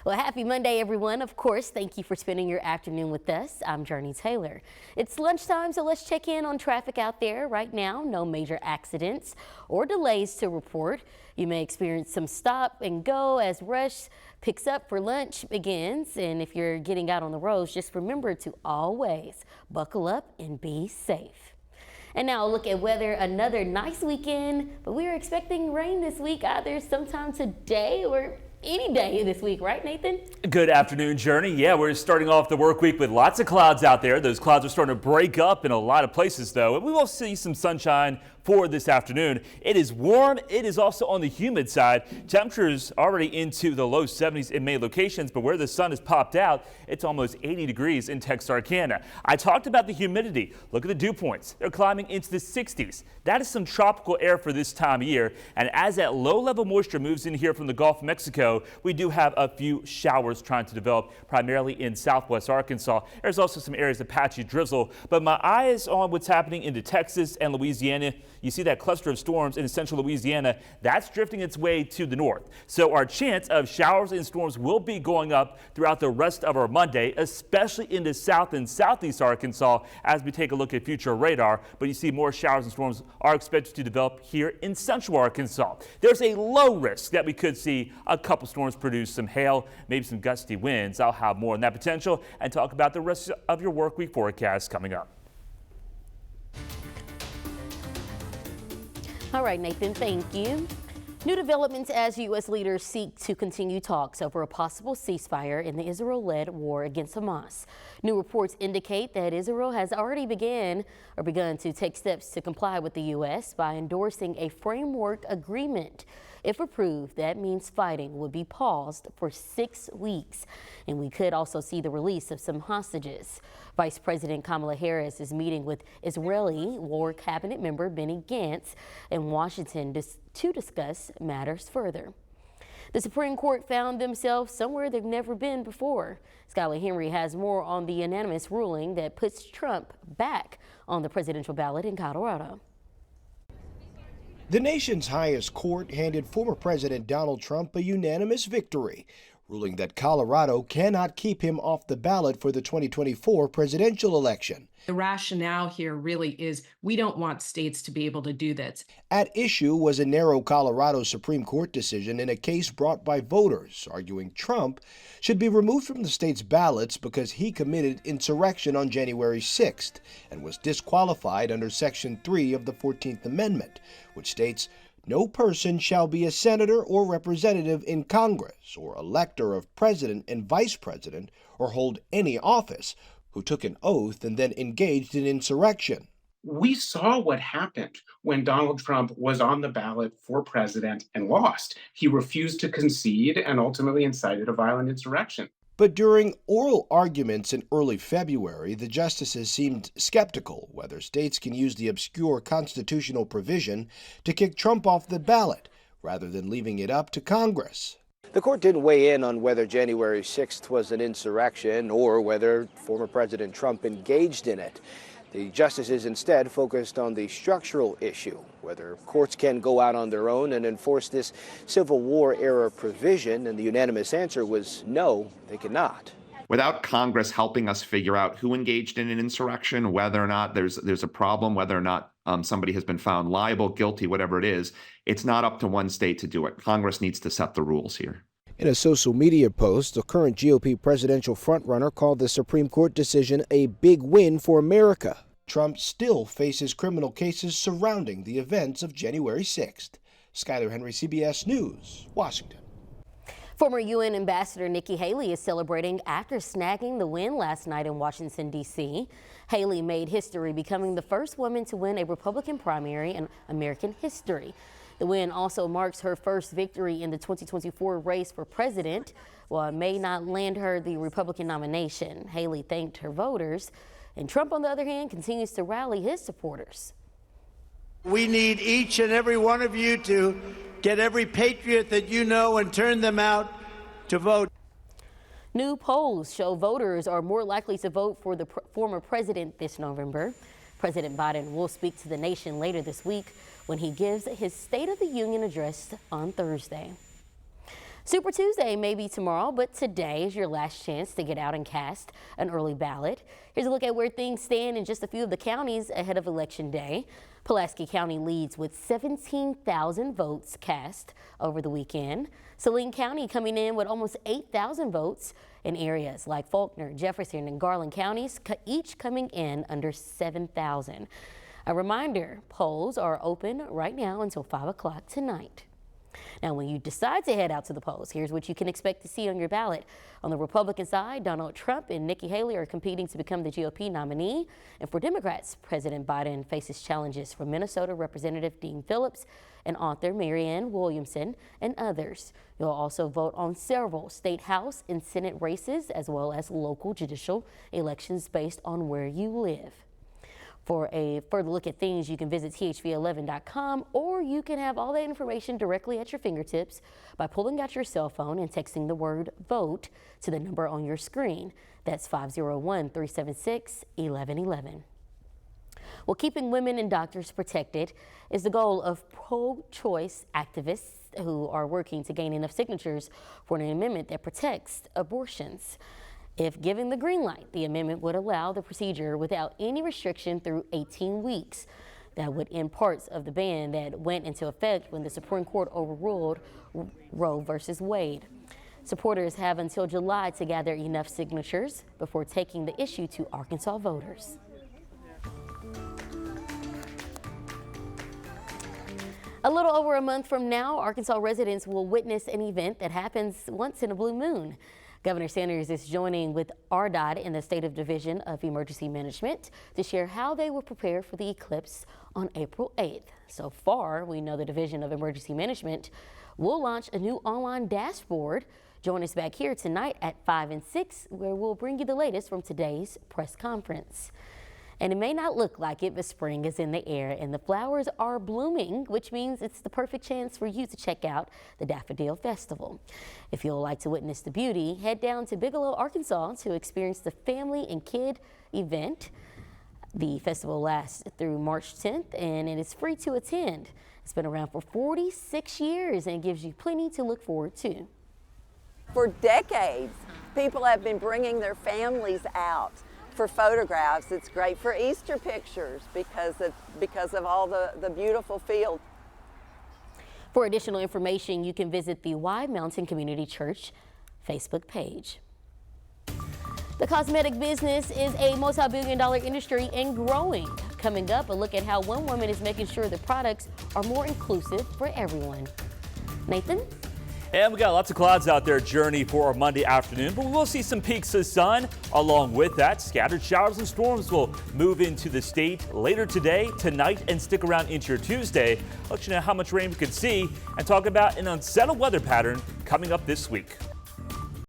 Well, happy Monday, everyone. Of course, thank you for spending your afternoon with us. I'm Jurnee Taylor. It's lunchtime, so let's check in on traffic out there. Right now, no major accidents or delays to report. You may experience some stop and go as rush picks up for lunch begins. And if you're getting out on the roads, just remember to always buckle up and be safe. And now a look at weather. Another nice weekend, but we are expecting rain this week, either sometime today or any day this week, right, Nathan? Good afternoon, Jurnee. Yeah, we're starting off the work week with lots of clouds out there. Those clouds are starting to break up in a lot of places, though, and we will see some sunshine for this afternoon. It is warm. It is also on the humid side. Temperatures already into the low 70s in many locations, but where the sun has popped out, it's almost 80 degrees in Texarkana. I talked about the humidity. Look at the dew points. They're climbing into the 60s. That is some tropical air for this time of year, and as that low-level moisture moves in here from the Gulf of Mexico, we do have a few showers trying to develop primarily in southwest Arkansas. There's also some areas of patchy drizzle, but my eye is on what's happening into Texas and Louisiana. You see that cluster of storms in central Louisiana, that's drifting its way to the north. So our chance of showers and storms will be going up throughout the rest of our Monday, especially into south and southeast Arkansas as we take a look at future radar. But you see more showers and storms are expected to develop here in central Arkansas. There's a low risk that we could see a couple storms produce some hail, maybe some gusty winds. I'll have more on that potential and talk about the rest of your work week forecast coming up. All right, Nathan, thank you. New developments as U.S. leaders seek to continue talks over a possible ceasefire in the Israel-led war against Hamas. New reports indicate that Israel has already begun to take steps to comply with the U.S. by endorsing a framework agreement. If approved, that means fighting would be paused for 6 weeks, and we could also see the release of some hostages. Vice President Kamala Harris is meeting with Israeli War Cabinet member Benny Gantz in Washington to discuss matters further. The Supreme Court found themselves somewhere they've never been before. Skylar Henry has more on the unanimous ruling that puts Trump back on the presidential ballot in Colorado. The nation's highest court handed former President Donald Trump a unanimous victory, ruling that Colorado cannot keep him off the ballot for the 2024 presidential election. The rationale here really is we don't want states to be able to do this. At issue was a narrow Colorado Supreme Court decision in a case brought by voters, arguing Trump should be removed from the state's ballots because he committed insurrection on January 6th and was disqualified under Section 3 of the 14th Amendment, which states, "No person shall be a senator or representative in Congress or elector of president and vice president or hold any office who took an oath and then engaged in insurrection." We saw what happened when Donald Trump was on the ballot for president and lost. He refused to concede and ultimately incited a violent insurrection. But during oral arguments in early February, the justices seemed skeptical whether states can use the obscure constitutional provision to kick Trump off the ballot, rather than leaving it up to Congress. The court didn't weigh in on whether January 6th was an insurrection or whether former President Trump engaged in it. The justices instead focused on the structural issue, whether courts can go out on their own and enforce this Civil War-era provision, and the unanimous answer was no, they cannot. Without Congress helping us figure out who engaged in an insurrection, whether or not there's a problem, whether or not somebody has been found liable, guilty, whatever it is, it's not up to one state to do it. Congress needs to set the rules here. In a social media post, the current GOP presidential frontrunner called the Supreme Court decision a big win for America. Trump still faces criminal cases surrounding the events of January 6th. Skylar Henry, CBS News, Washington. Former UN Ambassador Nikki Haley is celebrating after snagging the win last night in Washington, D.C. Haley made history, becoming the first woman to win a Republican primary in American history. The win also marks her first victory in the 2024 race for president. While it may not land her the Republican nomination, Haley thanked her voters, and Trump, on the other hand, continues to rally his supporters. We need each and every one of you to get every patriot that you know and turn them out to vote. New polls show voters are more likely to vote for the former president this November. President Biden will speak to the nation later this week when he gives his State of the Union address on Thursday. Super Tuesday may be tomorrow, but today is your last chance to get out and cast an early ballot. Here's a look at where things stand in just a few of the counties ahead of Election Day. Pulaski County leads with 17,000 votes cast over the weekend. Saline County coming in with almost 8,000 votes, in areas like Faulkner, Jefferson, and Garland counties, each coming in under 7,000. A reminder, polls are open right now until 5 o'clock tonight. Now, when you decide to head out to the polls, here's what you can expect to see on your ballot. On the Republican side, Donald Trump and Nikki Haley are competing to become the GOP nominee. And for Democrats, President Biden faces challenges from Minnesota Representative Dean Phillips and author Marianne Williamson and others. You'll also vote on several state House and Senate races, as well as local judicial elections based on where you live. For a further look at things, you can visit thv11.com, or you can have all that information directly at your fingertips by pulling out your cell phone and texting the word VOTE to the number on your screen. That's 501-376-1111. Well, keeping women and doctors protected is the goal of pro-choice activists who are working to gain enough signatures for an amendment that protects abortions. If given the green light, the amendment would allow the procedure without any restriction through 18 weeks. That would end parts of the ban that went into effect when the Supreme Court overruled Roe versus Wade. Supporters have until July to gather enough signatures before taking the issue to Arkansas voters. A little over a month from now, Arkansas residents will witness an event that happens once in a blue moon. Governor Sanders is joining with RDOT in the State of Division of Emergency Management to share how they will prepare for the eclipse on April 8th. So far, we know the Division of Emergency Management will launch a new online dashboard. Join us back here tonight at 5 and 6, where we'll bring you the latest from today's press conference. And it may not look like it, but spring is in the air and the flowers are blooming, which means it's the perfect chance for you to check out the Daffodil Festival. If you'll like to witness the beauty, head down to Bigelow, Arkansas to experience the family and kid event. The festival lasts through March 10th and it is free to attend. It's been around for 46 years and gives you plenty to look forward to. For decades, people have been bringing their families out for photographs. It's great for Easter pictures because of all the beautiful field. For additional information, you can visit the Y Mountain Community Church Facebook page. The cosmetic business is a multi-billion-dollar industry and growing. Coming up, a look at how one woman is making sure the products are more inclusive for everyone. Nathan? And we got lots of clouds out there, Jurnee, for our Monday afternoon, but we will see some peaks of sun. Along with that, scattered showers and storms will move into the state later today, tonight, and stick around into your Tuesday. I'll let you know how much rain we could see and talk about an unsettled weather pattern coming up this week.